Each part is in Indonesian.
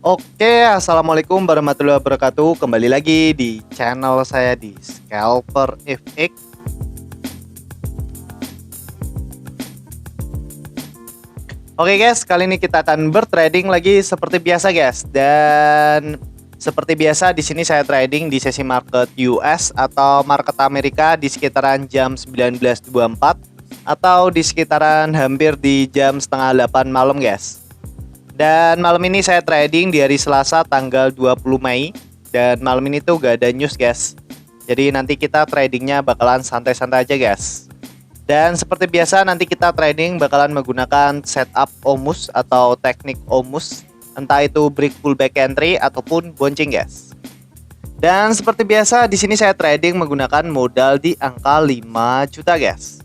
Oke, assalamualaikum warahmatullahi wabarakatuh. Kembali lagi di channel saya di Scalper FX. Oke guys, kali ini kita akan bertrading lagi seperti biasa guys. Dan seperti biasa di sini saya trading di sesi market US atau market Amerika di sekitaran jam 19.24 atau di sekitaran hampir di jam setengah 8 malam guys. Dan malam ini saya trading di hari Selasa tanggal 20 Mei. Dan malam ini tuh gak ada news guys. Jadi nanti kita tradingnya bakalan santai-santai aja guys. Dan seperti biasa nanti kita trading bakalan menggunakan setup OMUS atau teknik OMUS. Entah itu break pullback entry ataupun bouncing guys. Dan seperti biasa di sini saya trading menggunakan modal di angka 5 juta guys.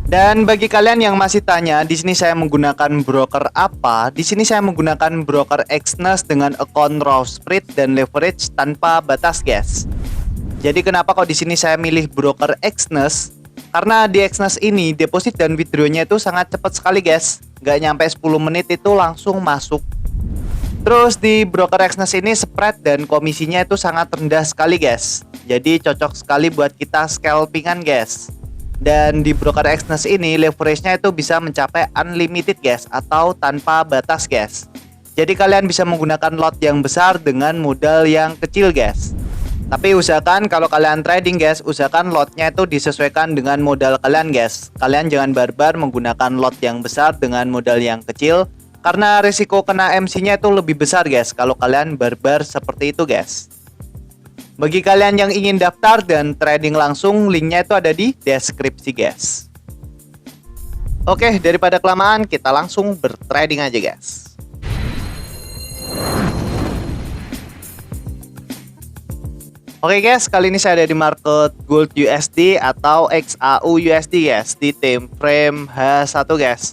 Dan bagi kalian yang masih tanya, di sini saya menggunakan broker apa? Di sini saya menggunakan broker Exness dengan account raw spread dan leverage tanpa batas, guys. Jadi kenapa kok di sini saya milih broker Exness? Karena di Exness ini deposit dan withdrawnya itu sangat cepat sekali, guys. Nggak nyampe 10 menit itu langsung masuk. Terus di broker Exness ini spread dan komisinya itu sangat rendah sekali, guys. Jadi cocok sekali buat kita scalpingan, guys. Dan di broker Exness ini leverage-nya itu bisa mencapai unlimited guys atau tanpa batas guys. Jadi kalian bisa menggunakan lot yang besar dengan modal yang kecil guys. Tapi usahakan kalau kalian trading guys, usahakan lotnya itu disesuaikan dengan modal kalian guys. Kalian jangan barbar menggunakan lot yang besar dengan modal yang kecil, karena risiko kena MC-nya itu lebih besar guys kalau kalian barbar seperti itu guys. Bagi kalian yang ingin daftar dan trading langsung, linknya itu ada di deskripsi guys. Oke, daripada kelamaan kita langsung bertrading aja guys. Oke guys, kali ini saya ada di market Gold USD atau XAU USD guys, di time frame H1 guys.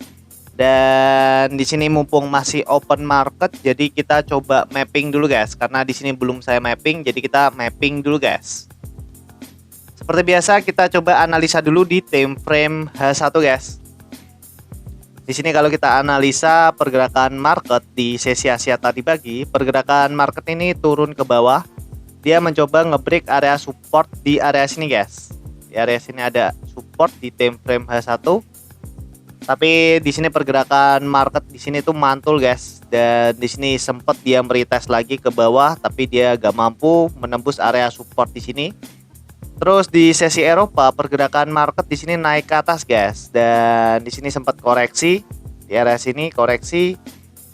Dan di sini mumpung masih open market, jadi kita coba mapping dulu guys. Karena di sini belum saya mapping, jadi kita mapping dulu guys. Seperti biasa kita coba analisa dulu di time frame H1 guys. Di sini kalau kita analisa pergerakan market di sesi Asia tadi pagi, pergerakan market ini turun ke bawah. Dia mencoba ngebreak area support di area sini guys. Di area sini ada support di time frame H1. Tapi di sini pergerakan market di sini tuh mantul guys, dan di sini sempat dia meretest lagi ke bawah, tapi dia gak mampu menembus area support di sini. Terus di sesi Eropa pergerakan market di sini naik ke atas guys, dan di sini sempat koreksi di area sini koreksi,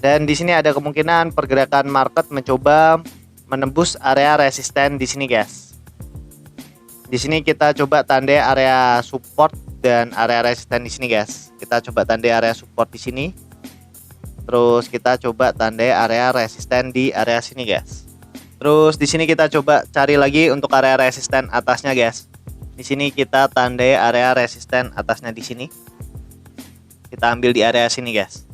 dan di sini ada kemungkinan pergerakan market mencoba menembus area resisten di sini guys. Di sini kita coba tandai area support dan area resisten di sini guys. Kita coba tandai area support di sini. Terus kita coba tandai area resisten di area sini guys. Terus di sini kita coba cari lagi untuk area resisten atasnya guys. Di sini kita tandai area resisten atasnya di sini. Kita ambil di area sini guys.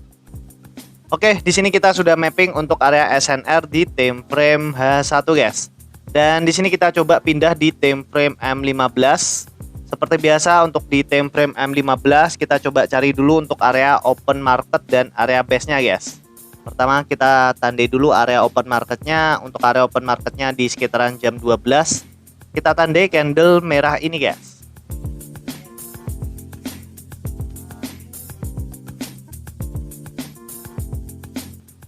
Oke, di sini kita sudah mapping untuk area SNR di time frame H1 guys. Dan di sini kita coba pindah di time frame M15. Seperti biasa untuk di time frame M15 kita coba cari dulu untuk area open market dan area base-nya guys. Pertama kita tandai dulu area open marketnya. Untuk area open marketnya di sekitaran jam 12. Kita tandai candle merah ini guys.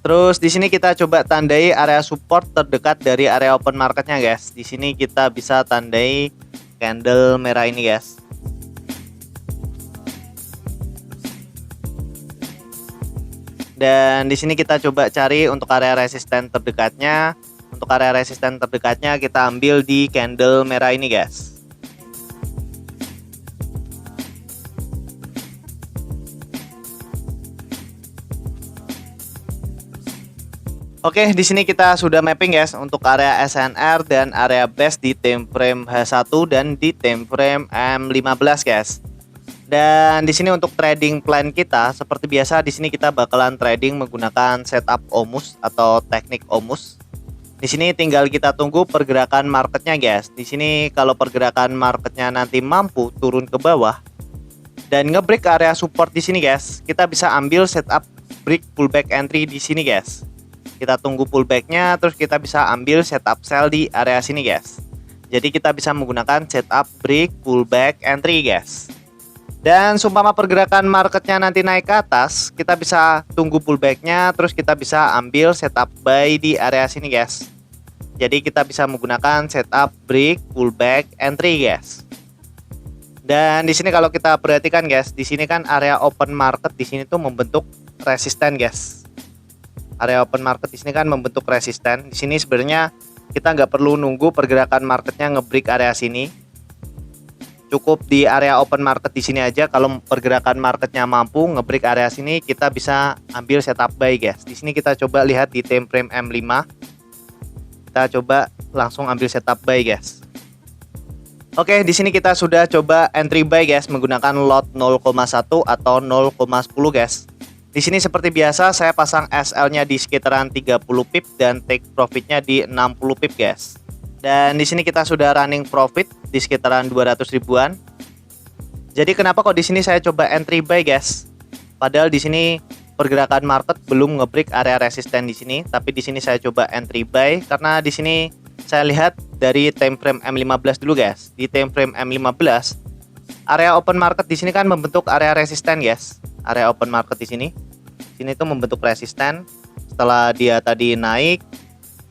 Terus di sini kita coba tandai area support terdekat dari area open marketnya guys. Di sini kita bisa tandai candle merah ini guys. Dan di sini kita coba cari untuk area resisten terdekatnya. Untuk area resisten terdekatnya kita ambil di candle merah ini guys. Oke, di sini kita sudah mapping guys untuk area SNR dan area base di time frame H1 dan di time frame M15 guys. Dan di sini untuk trading plan kita seperti biasa, di sini kita bakalan trading menggunakan setup OMUS atau teknik OMUS. Di sini tinggal kita tunggu pergerakan marketnya guys. Di sini kalau pergerakan marketnya nanti mampu turun ke bawah dan ngebreak area support di sini guys, kita bisa ambil setup break pullback entry di sini guys. Kita tunggu pullbacknya, terus kita bisa ambil setup sell di area sini guys. Jadi kita bisa menggunakan setup break, pullback, entry guys. Dan seumpama pergerakan marketnya nanti naik ke atas, kita bisa tunggu pullbacknya, terus kita bisa ambil setup buy di area sini guys. Jadi kita bisa menggunakan setup break, pullback, entry guys. Dan di sini kalau kita perhatikan guys, di sini kan area open market di sini tuh membentuk resisten guys. Area open market di sini kan membentuk resisten. Di sini sebenarnya kita nggak perlu nunggu pergerakan marketnya ngebreak area sini. Cukup di area open market di sini aja. Kalau pergerakan marketnya mampu ngebreak area sini, kita bisa ambil setup buy guys. Di sini kita coba lihat di time frame M5. Kita coba langsung ambil setup buy guys. Oke, di sini kita sudah coba entry buy guys menggunakan lot 0,1 atau 0,10 guys. Di sini seperti biasa saya pasang SL-nya di sekitaran 30 pip dan take profitnya di 60 pip guys. Dan di sini kita sudah running profit di sekitaran 200 ribuan. Jadi kenapa kok di sini saya coba entry buy guys? Padahal di sini pergerakan market belum ngebreak area resisten di sini, tapi di sini saya coba entry buy karena di sini saya lihat dari time frame M15 dulu guys. Di time frame M15 area open market di sini kan membentuk area resisten guys. Area open market di sini. Sini tuh membentuk resisten. Setelah dia tadi naik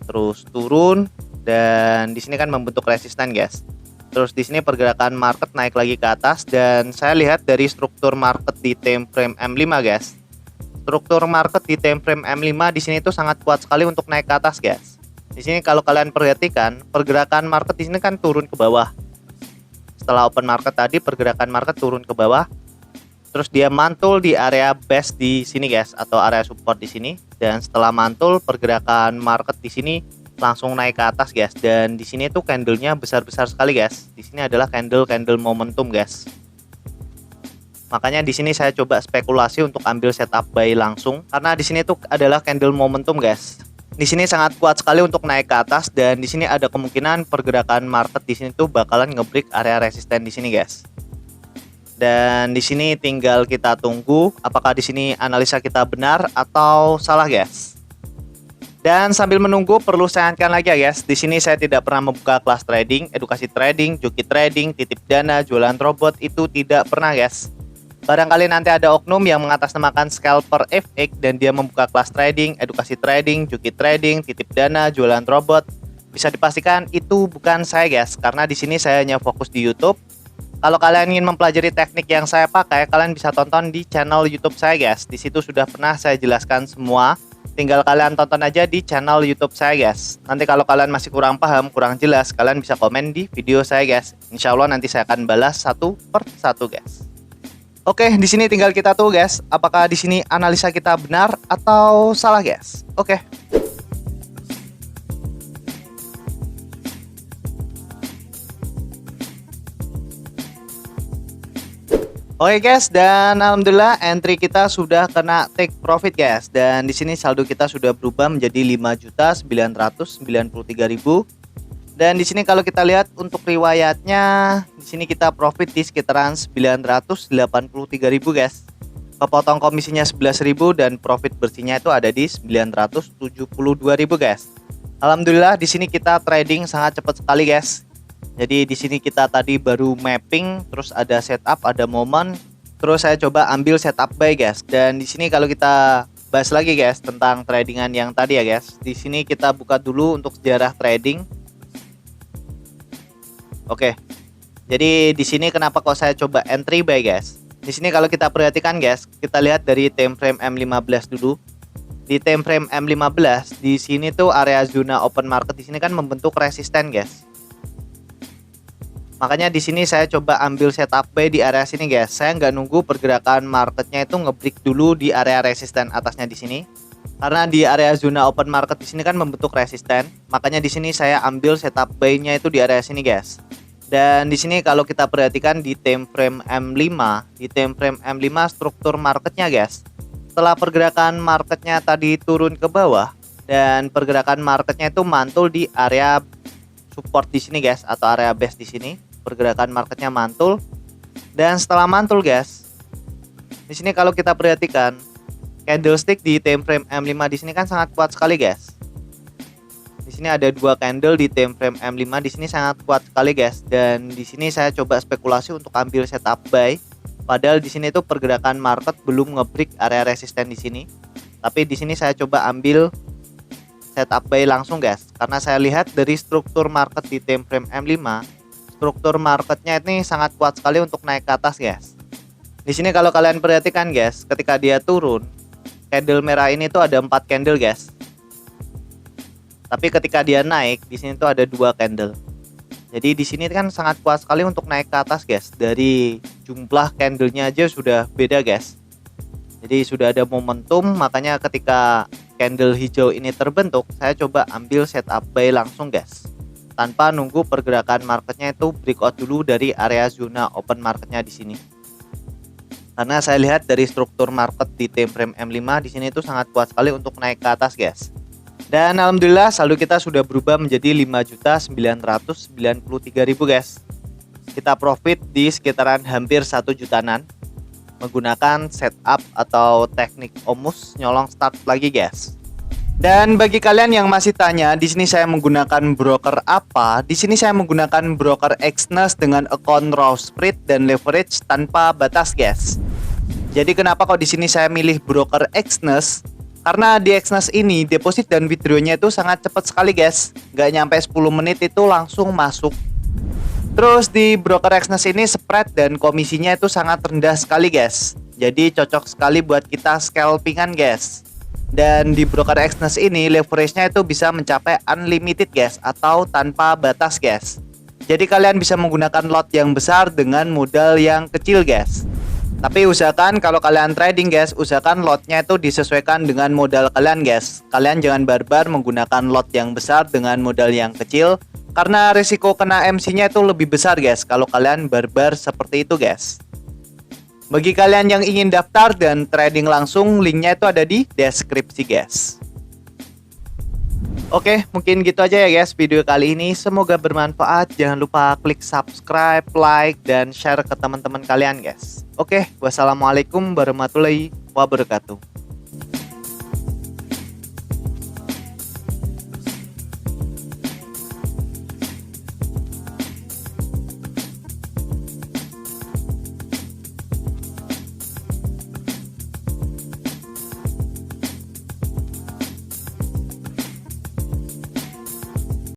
terus turun dan di sini kan membentuk resisten guys. Terus di sini pergerakan market naik lagi ke atas dan saya lihat dari struktur market di time frame M5 guys. Struktur market di time frame M5 di sini tuh sangat kuat sekali untuk naik ke atas guys. Di sini kalau kalian perhatikan pergerakan market di sini kan turun ke bawah. Setelah open market tadi pergerakan market turun ke bawah. Terus dia mantul di area base di sini guys atau area support di sini dan setelah mantul pergerakan market di sini langsung naik ke atas guys dan di sini tuh candlenya besar-besar sekali guys. Di sini adalah candle momentum guys. Makanya di sini saya coba spekulasi untuk ambil setup buy langsung karena di sini tuh adalah candle momentum guys. Di sini sangat kuat sekali untuk naik ke atas dan di sini ada kemungkinan pergerakan market di sini tuh bakalan ngebreak area resisten di sini guys. Dan di sini tinggal kita tunggu apakah di sini analisa kita benar atau salah guys. Dan sambil menunggu perlu saya ingatkan lagi ya guys, di sini saya tidak pernah membuka kelas trading, edukasi trading, joki trading, titip dana, jualan robot itu tidak pernah guys. Barangkali nanti ada oknum yang mengatasnamakan scalper FX dan dia membuka kelas trading, edukasi trading, joki trading, titip dana, jualan robot. Bisa dipastikan itu bukan saya guys, karena di sini saya hanya fokus di YouTube. Kalau kalian ingin mempelajari teknik yang saya pakai, kalian bisa tonton di channel YouTube saya guys. Di situ sudah pernah saya jelaskan semua. Tinggal kalian tonton aja di channel YouTube saya guys. Nanti kalau kalian masih kurang paham, kurang jelas, kalian bisa komen di video saya guys. Insya Allah nanti saya akan balas satu per satu guys. Oke, di sini tinggal kita tuh guys, apakah di sini analisa kita benar atau salah guys. Oke. Oke guys, dan alhamdulillah entry kita sudah kena take profit guys. Dan di sini saldo kita sudah berubah menjadi 5.993.000. Dan di sini kalau kita lihat untuk riwayatnya, di sini kita profit di sekitaran 983.000 guys. Kepotong komisinya 11.000 dan profit bersihnya itu ada di 972.000 guys. Alhamdulillah di sini kita trading sangat cepat sekali guys. Jadi di sini kita tadi baru mapping, terus ada setup, ada momen, terus saya coba ambil setup buy guys. Dan di sini kalau kita bahas lagi guys tentang tradingan yang tadi ya guys. Di sini kita buka dulu untuk sejarah trading. Oke. Jadi di sini kenapa kok saya coba entry buy guys? Di sini kalau kita perhatikan guys, kita lihat dari time frame M15 dulu. Di time frame M15 di sini tuh area zona open market di sini kan membentuk resisten guys. Makanya di sini saya coba ambil setup buy di area sini guys. Saya nggak nunggu pergerakan marketnya itu ngebreak dulu di area resisten atasnya di sini. Karena di area zona open market di sini kan membentuk resisten. Makanya di sini saya ambil setup buy-nya itu di area sini guys. Dan di sini kalau kita perhatikan di time frame M5, di time frame M5 struktur marketnya guys. Setelah pergerakan marketnya tadi turun ke bawah dan pergerakan marketnya itu mantul di area support di sini guys atau area base di sini. Pergerakan marketnya mantul dan setelah mantul guys, di sini kalau kita perhatikan candlestick di time frame M5 di sini kan sangat kuat sekali, guys. Di sini ada dua candle di time frame M5 di sini sangat kuat sekali, guys. Dan di sini saya coba spekulasi untuk ambil setup buy. Padahal di sini tuh pergerakan market belum ngebreak area resisten di sini. Tapi di sini saya coba ambil setup buy langsung, guys. Karena saya lihat dari struktur market di time frame M5, struktur marketnya ini sangat kuat sekali untuk naik ke atas, guys. Di sini kalau kalian perhatikan, guys, ketika dia turun, candle merah ini tuh ada 4 candle, guys. Tapi ketika dia naik, di sini tuh ada 2 candle. Jadi di sini kan sangat kuat sekali untuk naik ke atas, guys. Dari jumlah candlenya aja sudah beda, guys. Jadi sudah ada momentum, makanya ketika candle hijau ini terbentuk, saya coba ambil setup buy langsung, guys. Tanpa nunggu pergerakan marketnya itu breakout dulu dari area zona open marketnya di sini. Karena saya lihat dari struktur market di time frame M5 di sini itu sangat kuat sekali untuk naik ke atas, guys. Dan alhamdulillah saldo kita sudah berubah menjadi 5.993.000, guys. Kita profit di sekitaran hampir 1 jutaan menggunakan setup atau teknik omus nyolong start lagi, guys. Dan bagi kalian yang masih tanya, di sini saya menggunakan broker apa? Di sini saya menggunakan broker Exness dengan account raw spread dan leverage tanpa batas, guys. Jadi kenapa kok di sini saya milih broker Exness? Karena di Exness ini deposit dan withdrawnya itu sangat cepat sekali, guys. Nggak nyampe 10 menit itu langsung masuk. Terus di broker Exness ini spread dan komisinya itu sangat rendah sekali, guys. Jadi cocok sekali buat kita scalpingan, guys. Dan di broker Exness ini leverage-nya itu bisa mencapai unlimited, guys, atau tanpa batas, guys. Jadi kalian bisa menggunakan lot yang besar dengan modal yang kecil, guys. Tapi usahakan kalau kalian trading, guys, usahakan lotnya itu disesuaikan dengan modal kalian, guys. Kalian jangan barbar menggunakan lot yang besar dengan modal yang kecil, karena risiko kena MC-nya itu lebih besar, guys, kalau kalian barbar seperti itu, guys. Bagi kalian yang ingin daftar dan trading langsung, linknya itu ada di deskripsi, guys. Oke, mungkin gitu aja ya, guys, video kali ini. Semoga bermanfaat. Jangan lupa klik subscribe, like, dan share ke teman-teman kalian, guys. Oke, wassalamualaikum warahmatullahi wabarakatuh.